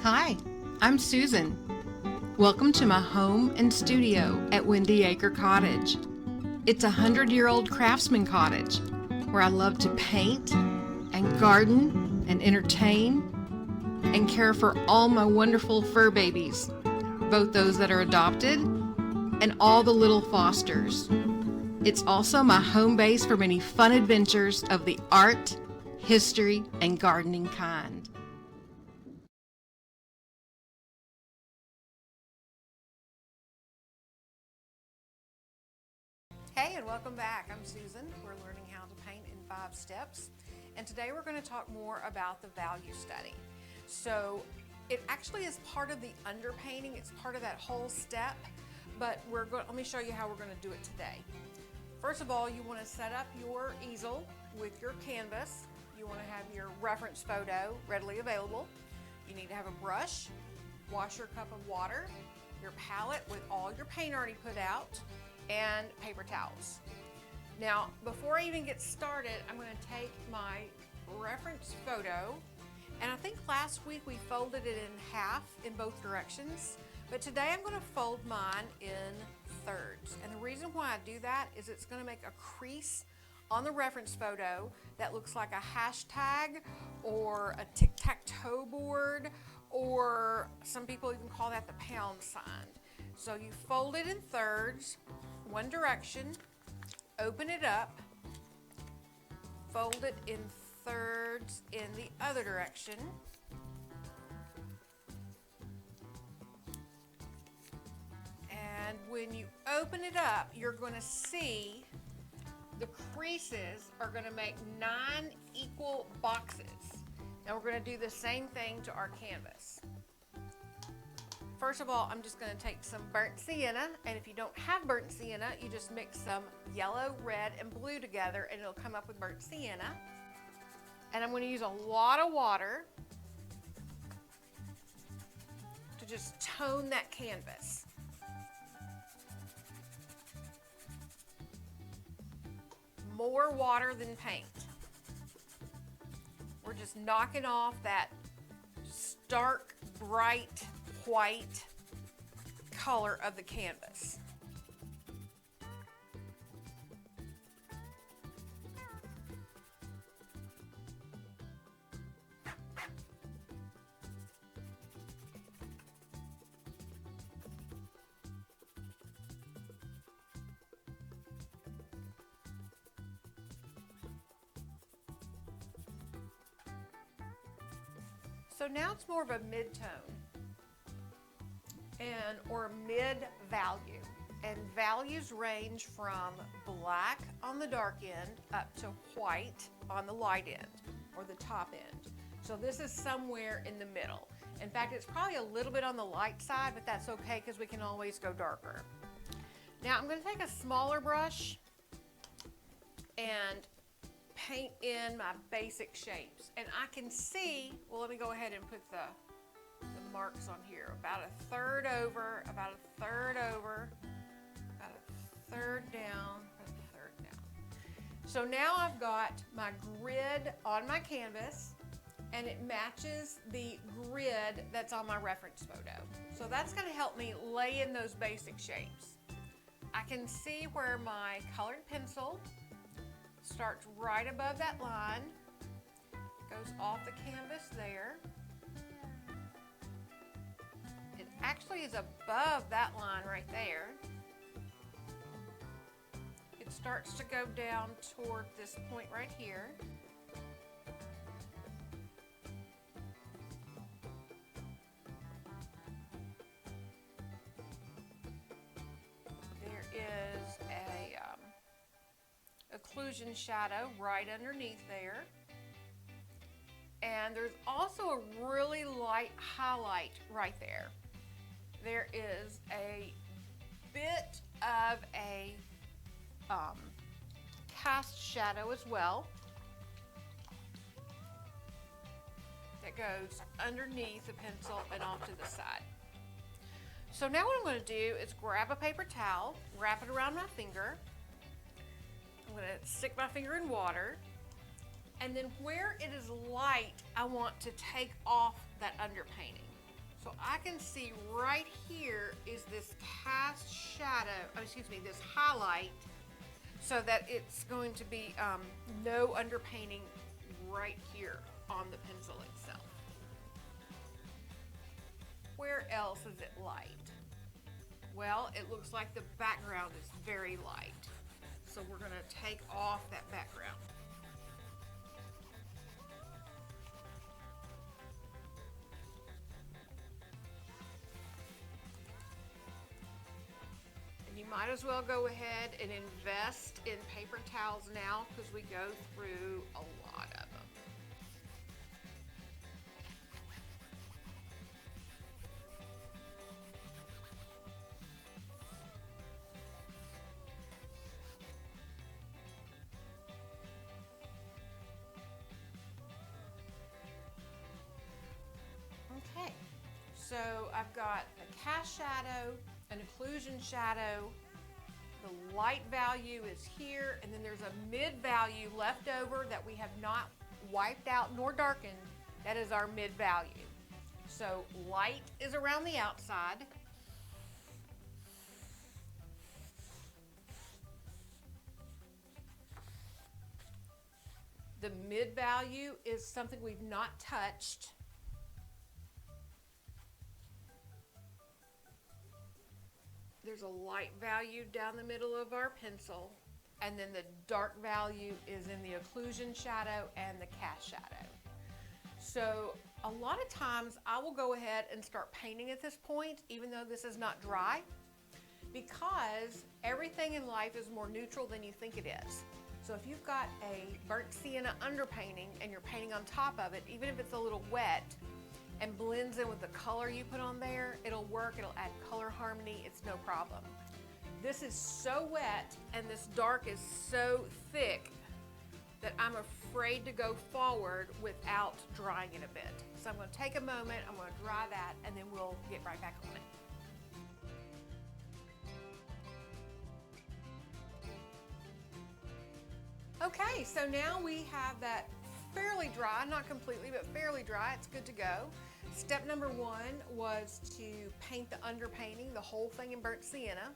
Hi, I'm Susan. Welcome to my home and studio at Windy Acre Cottage. It's a 100-year-old craftsman cottage where I love to paint and garden and entertain and care for all my wonderful fur babies, both those that are adopted and all the little fosters. It's also my home base for many fun adventures of the art, history, and gardening kind. Hey, and welcome back. I'm Susan. We're learning how to paint in 5 steps. And today we're going to talk more about the value study. So it actually is part of the underpainting. It's part of that whole step, but let me show you how we're going to do it today. First of all, you want to set up your easel with your canvas. You want to have your reference photo readily available. You need to have a brush, wash your cup of water, your palette with all your paint already put out, and paper towels. Now, before I even get started, I'm going to take my reference photo, and I think last week we folded it in half in both directions, but today I'm going to fold mine in thirds. And the reason why I do that is it's going to make a crease on the reference photo that looks like a hashtag or a tic-tac-toe board, or some people even call that the pound sign. So you fold it in thirds, one direction, open it up, fold it in thirds in the other direction, and when you open it up, you're going to see the creases are going to make 9 equal boxes. Now we're going to do the same thing to our canvas. First of all, I'm just going to take some burnt sienna, and if you don't have burnt sienna, you just mix some yellow, red, and blue together, and it'll come up with burnt sienna. And I'm going to use a lot of water to just tone that canvas. More water than paint. We're just knocking off that stark, bright, white color of the canvas. So now it's more of a mid-tone or mid-value. And values range from black on the dark end up to white on the light end or the top end. So this is somewhere in the middle. In fact, it's probably a little bit on the light side, but that's okay because we can always go darker. Now I'm going to take a smaller brush and paint in my basic shapes. And I can see, well, let me go ahead and put the marks on here. About a third over, about a third over, about a third down, about a third down. So now I've got my grid on my canvas, and it matches the grid that's on my reference photo. So that's going to help me lay in those basic shapes. I can see where my colored pencil starts right above that line, goes off the canvas there. It actually is above that line right there. It starts to go down toward this point right here. There is a occlusion shadow right underneath there. And there's also a really light highlight right there. There is a bit of a cast shadow as well that goes underneath the pencil and off to the side. So now what I'm going to do is grab a paper towel, wrap it around my finger. I'm going to stick my finger in water, and then where it is light, I want to take off that underpainting. So I can see right here is this cast shadow, this highlight, so that it's going to be no underpainting right here on the pencil itself. Where else is it light? Well, it looks like the background is very light. So we're going to take off that background. And you might as well go ahead and invest in paper towels now because we go through a lot of them. Okay, so I've got a cast shadow, an occlusion shadow, the light value is here, and then there's a mid value left over that we have not wiped out nor darkened. That is our mid value. So light is around the outside. The mid value is something we've not touched. There's a light value down the middle of our pencil, and then the dark value is in the occlusion shadow and the cast shadow. So a lot of times I will go ahead and start painting at this point, even though this is not dry, because everything in life is more neutral than you think it is. So if you've got a burnt sienna underpainting and you're painting on top of it, even if it's a little wet, and blends in with the color you put on there, it'll work, it'll add color harmony, it's no problem. This is so wet and this dark is so thick that I'm afraid to go forward without drying it a bit. So I'm going to take a moment, I'm going to dry that, and then we'll get right back on it. Okay, so now we have that fairly dry, not completely, but fairly dry. It's good to go. Step number one was to paint the underpainting, the whole thing in burnt sienna.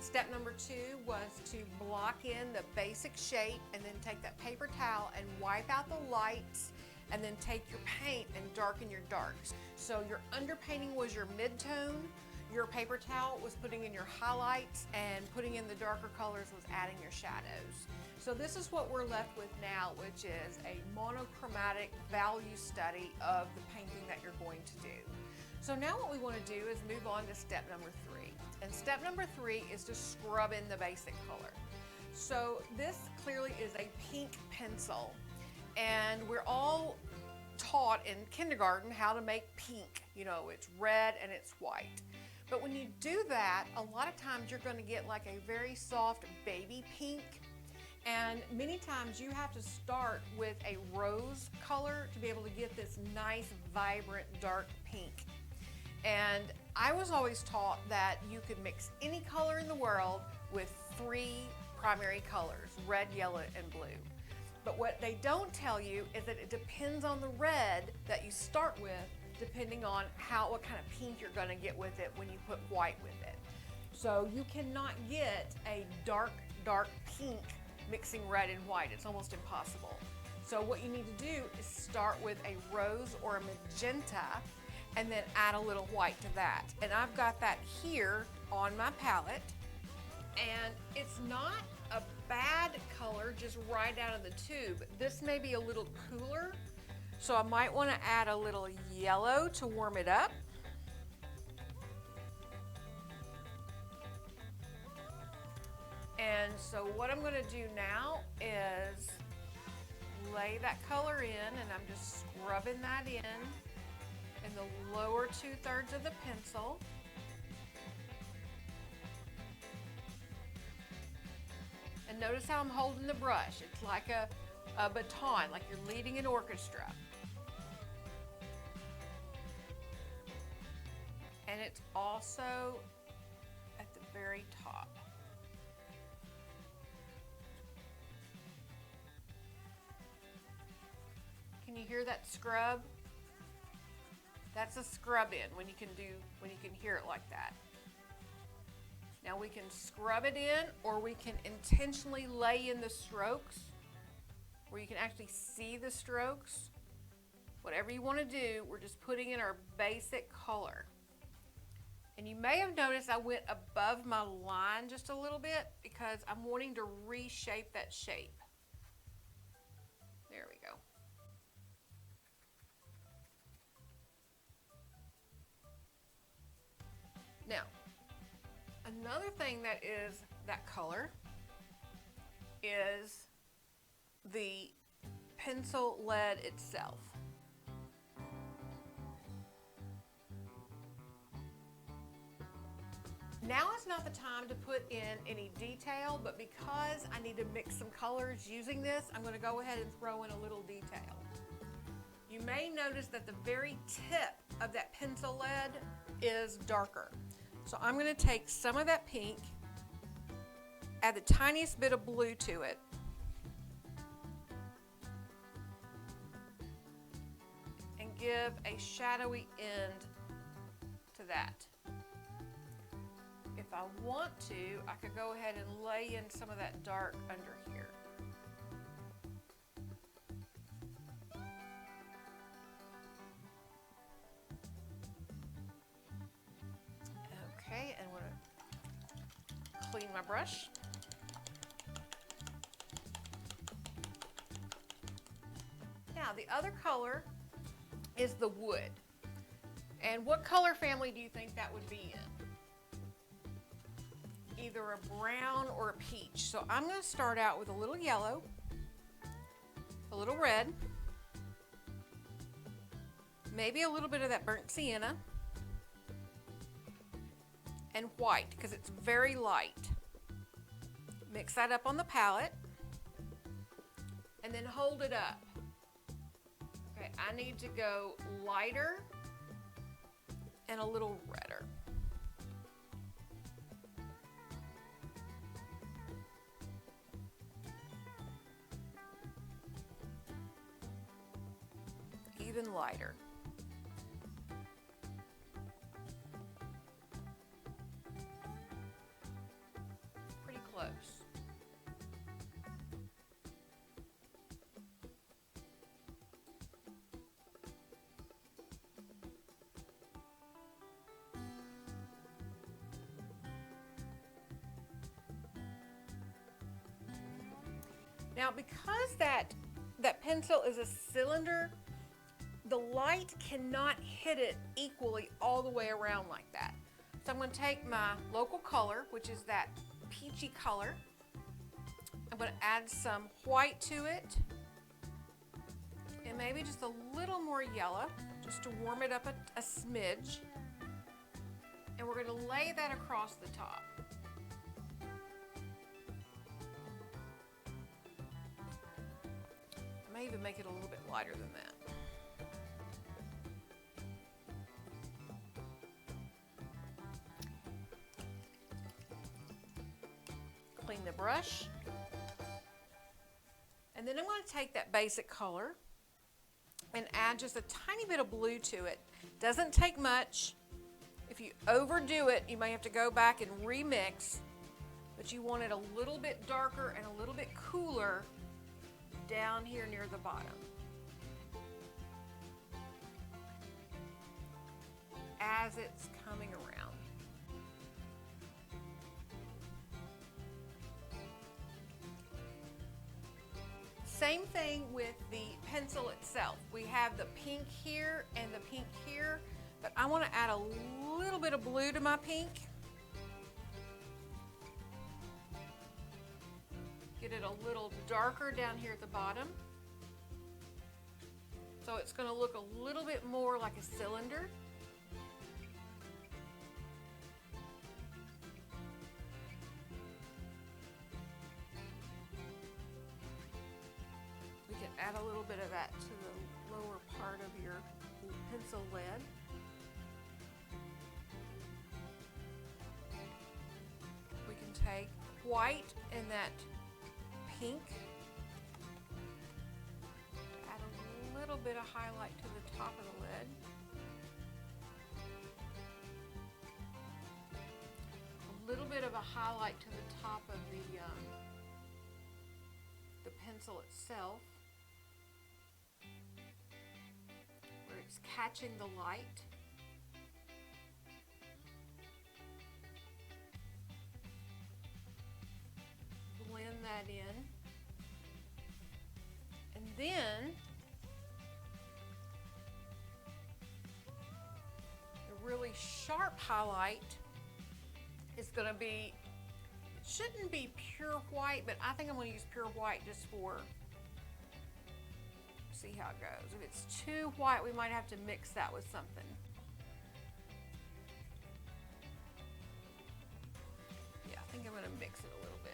Step number two was to block in the basic shape and then take that paper towel and wipe out the lights and then take your paint and darken your darks. So your underpainting was your mid-tone, your paper towel was putting in your highlights, and putting in the darker colors was adding your shadows. So this is what we're left with now, which is a monochromatic value study of the painting that you're going to do. So now what we want to do is move on to step number three. And step number three is to scrub in the basic color. So this clearly is a pink pencil, and we're all taught in kindergarten how to make pink. You know, it's red and it's white. But when you do that, a lot of times you're going to get like a very soft baby pink. And many times you have to start with a rose color to be able to get this nice, vibrant, dark pink. And I was always taught that you could mix any color in the world with three primary colors, red, yellow, and blue. But what they don't tell you is that it depends on the red that you start with, depending on what kind of pink you're going to get with it when you put white with it. So you cannot get a dark, dark pink mixing red and white. It's almost impossible. So what you need to do is start with a rose or a magenta and then add a little white to that. And I've got that here on my palette, and it's not a bad color just right out of the tube. This may be a little cooler, so I might want to add a little yellow to warm it up. And so what I'm going to do now is lay that color in, and I'm just scrubbing that in the lower 2/3 of the pencil. And notice how I'm holding the brush. It's like a baton, like you're leading an orchestra. And it's also at the very top. Can you hear that scrub? That's a scrub in when you can hear it like that. Now we can scrub it in, or we can intentionally lay in the strokes where you can actually see the strokes. Whatever you want to do, we're just putting in our basic color. And you may have noticed I went above my line just a little bit because I'm wanting to reshape that shape. There we go. Now, another thing that is that color is the pencil lead itself. Now is not the time to put in any detail, but because I need to mix some colors using this, I'm going to go ahead and throw in a little detail. You may notice that the very tip of that pencil lead is darker. So I'm going to take some of that pink, add the tiniest bit of blue to it, and give a shadowy end to that. If I want to, I could go ahead and lay in some of that dark under here. Okay, and I'm going to clean my brush. Now the other color is the wood. And what color family do you think that would be in? Either a brown or a peach. So I'm going to start out with a little yellow, a little red, maybe a little bit of that burnt sienna, and white because it's very light. Mix that up on the palette and then hold it up. Okay, I need to go lighter and a little redder. Even lighter. Pretty close. Now, because that pencil is a cylinder, the light cannot hit it equally all the way around like that. So I'm going to take my local color, which is that peachy color. I'm going to add some white to it and maybe just a little more yellow just to warm it up a smidge. And we're going to lay that across the top. I may even make it a little bit lighter than that. Clean the brush. And then I'm going to take that basic color and add just a tiny bit of blue to it. Doesn't take much. If you overdo it, you may have to go back and remix, but you want it a little bit darker and a little bit cooler down here near the bottom. As it's coming around. Same thing with the pencil itself. We have the pink here and the pink here, but I want to add a little bit of blue to my pink. Get it a little darker down here at the bottom. So it's going to look a little bit more like a cylinder. We can add a little bit of that to the lower part of your pencil lead. We can take white and that pink, add a little bit of highlight to the top of the lid. little bit of a highlight to the top of the pencil itself, where it's catching the light. Blend that in. And then the really sharp highlight is going to be, it shouldn't be pure white, but I think I'm going to use pure white just for, see how it goes. If it's too white, we might have to mix that with something. Yeah, I think I'm going to mix it a little bit.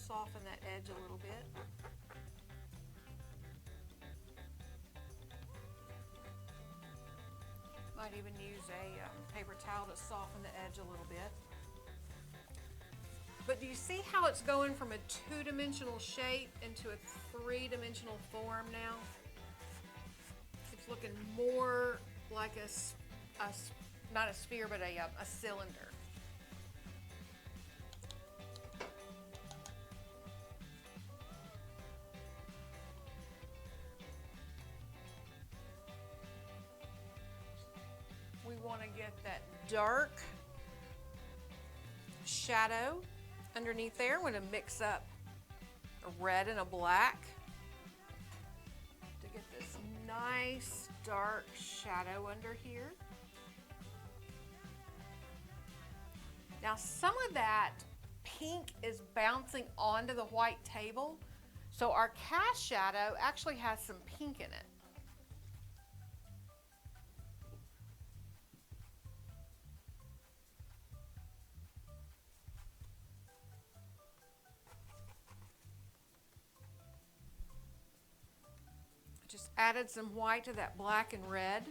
Soften that edge a little bit. Might even use a paper towel to soften the edge a little bit. But do you see how it's going from a two-dimensional shape into a three-dimensional form now? It's looking more like not a sphere, but a cylinder. We want to get that dark shadow underneath there. I'm going to mix up a red and a black to get this nice dark shadow under here. Now some of that pink is bouncing onto the white table, so our cast shadow actually has some pink in it. Just added some white to that black and red.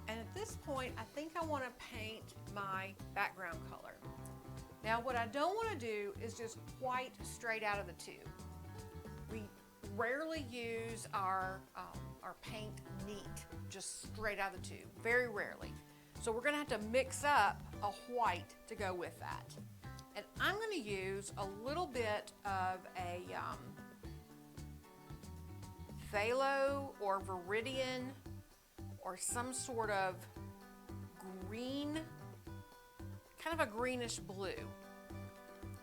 And at this point, I think I want to paint my background color. Now, what I don't want to do is just white straight out of the tube. We rarely use our paint neat, just straight out of the tube, very rarely. So we're gonna have to mix up a white to go with that. And I'm gonna use a little bit of a phthalo or viridian or some sort of green, kind of a greenish blue.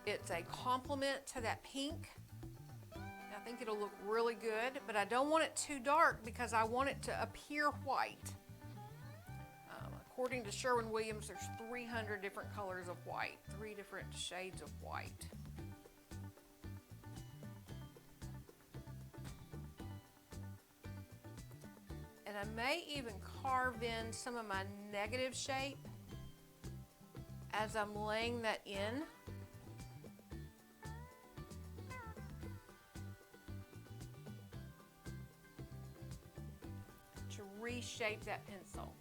It's a complement to that pink. I think it'll look really good, but I don't want it too dark because I want it to appear white. According to Sherwin-Williams, there's 300 different colors of white, 3 different shades of white. And I may even carve in some of my negative shape as I'm laying that in. To reshape that pencil.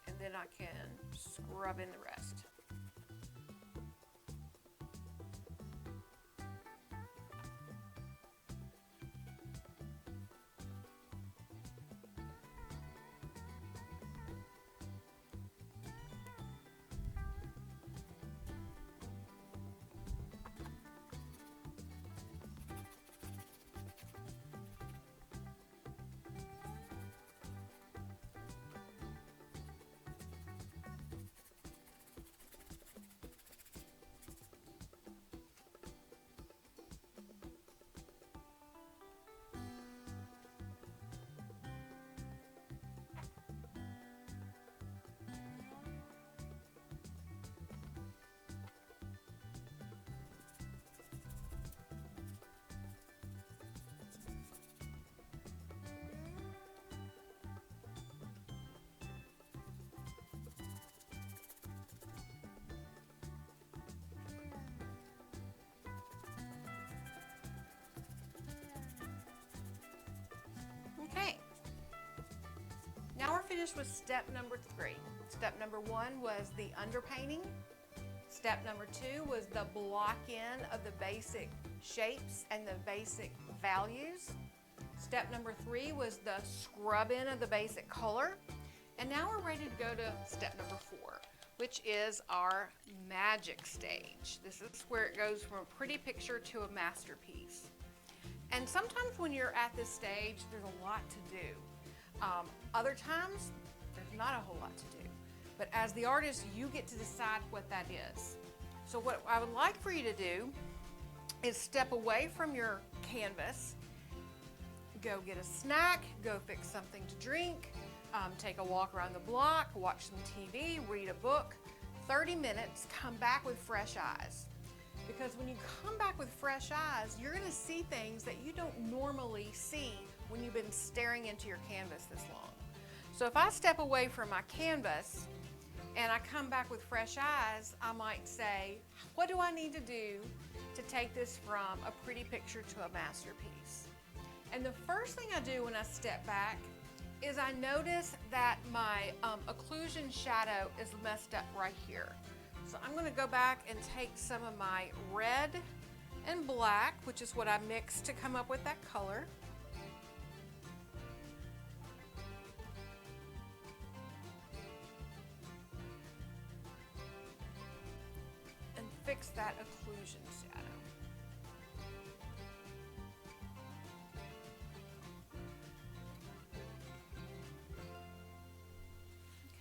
And then I can scrub in the rest. finished with step number 3. Step number 1 was the underpainting. Step number 2 was the block in of the basic shapes and the basic values. Step number 3 was the scrub in of the basic color. And now we're ready to go to step number 4, which is our magic stage. This is where it goes from a pretty picture to a masterpiece. And sometimes when you're at this stage, there's a lot to do. Other times, there's not a whole lot to do. But as the artist, you get to decide what that is. So what I would like for you to do is step away from your canvas, go get a snack, go fix something to drink, take a walk around the block, watch some TV, read a book. 30 minutes, come back with fresh eyes. Because when you come back with fresh eyes, you're going to see things that you don't normally see when you've been staring into your canvas this long. So if I step away from my canvas and I come back with fresh eyes, I might say, what do I need to do to take this from a pretty picture to a masterpiece? And the first thing I do when I step back is I notice that my occlusion shadow is messed up right here. So I'm going to go back and take some of my red and black, which is what I mixed to come up with that color. And fix that occlusion shadow.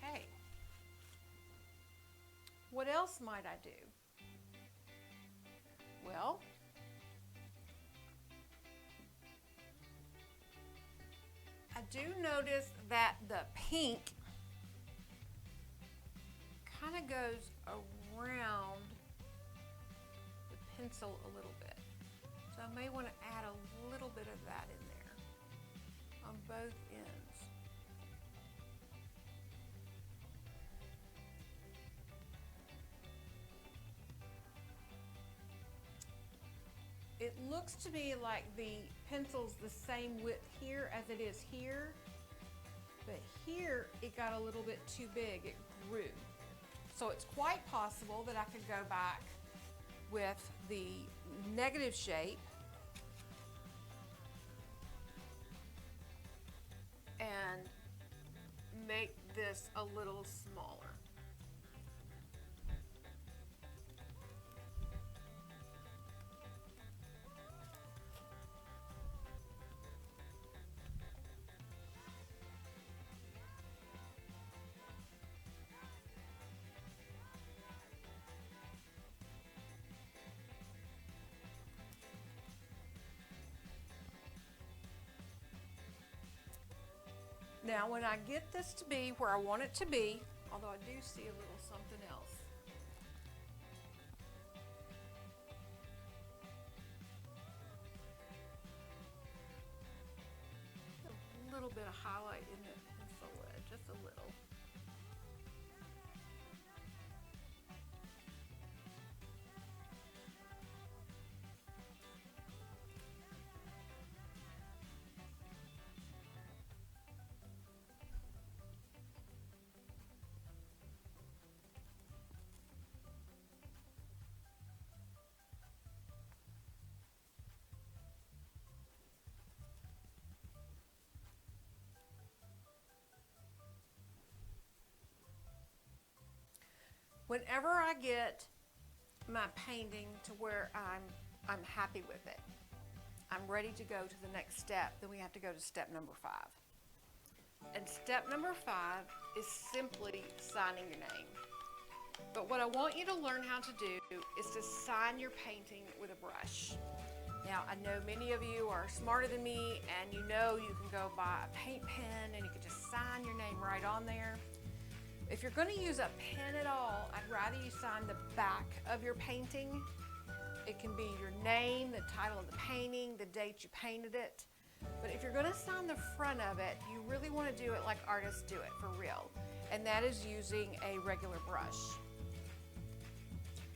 Okay. What else might I do? Well, I do notice that the pink kind of goes around the pencil a little bit. So I may want to add a little bit of that in there on both ends. It looks to me like the pencil's the same width here as it is here, but here it got a little bit too big, it grew. So it's quite possible that I could go back with the negative shape and make this a little smaller. Now when I get this to be where I want it to be, although I do see a little something else. A little bit of highlight in the pencil lid, just a little. Whenever I get my painting to where I'm happy with it, I'm ready to go to the next step, then we have to go to step number 5. And step number 5 is simply signing your name. But what I want you to learn how to do is to sign your painting with a brush. Now, I know many of you are smarter than me, and you know you can go buy a paint pen and you can just sign your name right on there. If you're going to use a pen at all, I'd rather you sign the back of your painting. It can be your name, the title of the painting, the date you painted it. But if you're going to sign the front of it, you really want to do it like artists do it, for real. And that is using a regular brush.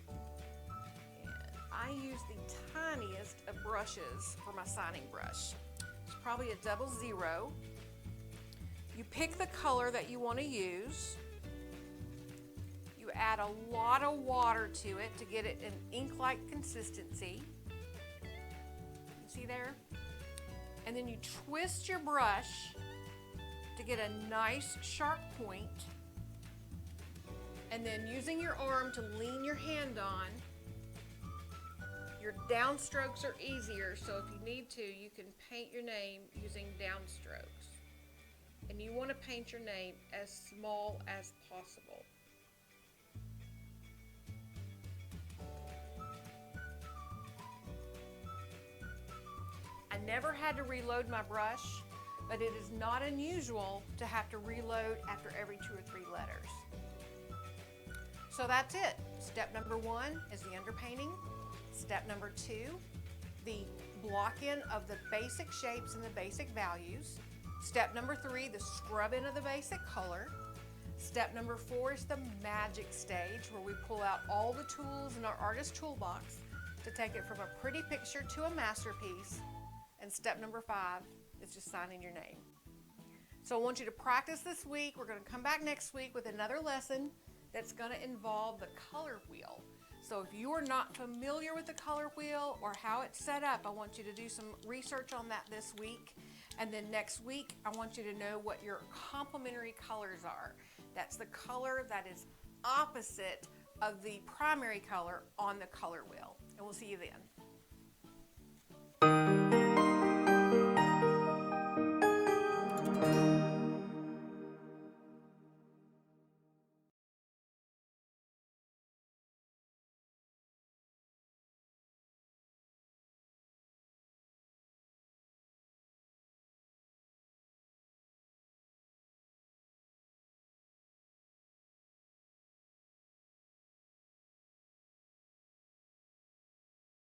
And I use the tiniest of brushes for my signing brush. It's probably a 00. You pick the color that you want to use. You add a lot of water to it to get it an ink-like consistency. You see there? And then you twist your brush to get a nice sharp point. And then using your arm to lean your hand on, your downstrokes are easier, so if you need to, you can paint your name using downstrokes. And you want to paint your name as small as possible. I never had to reload my brush, but it is not unusual to have to reload after every 2 or 3 letters. So that's it. Step number 1 is the underpainting. Step number 2, the block-in of the basic shapes and the basic values. Step number 3, the scrub-in of the basic color. Step number 4 is the magic stage, where we pull out all the tools in our artist toolbox to take it from a pretty picture to a masterpiece. And step number 5 is just signing your name. So I want you to practice this week. We're going to come back next week with another lesson that's going to involve the color wheel. So if you are not familiar with the color wheel or how it's set up, I want you to do some research on that this week. And then next week, I want you to know what your complementary colors are. That's the color that is opposite of the primary color on the color wheel. And we'll see you then.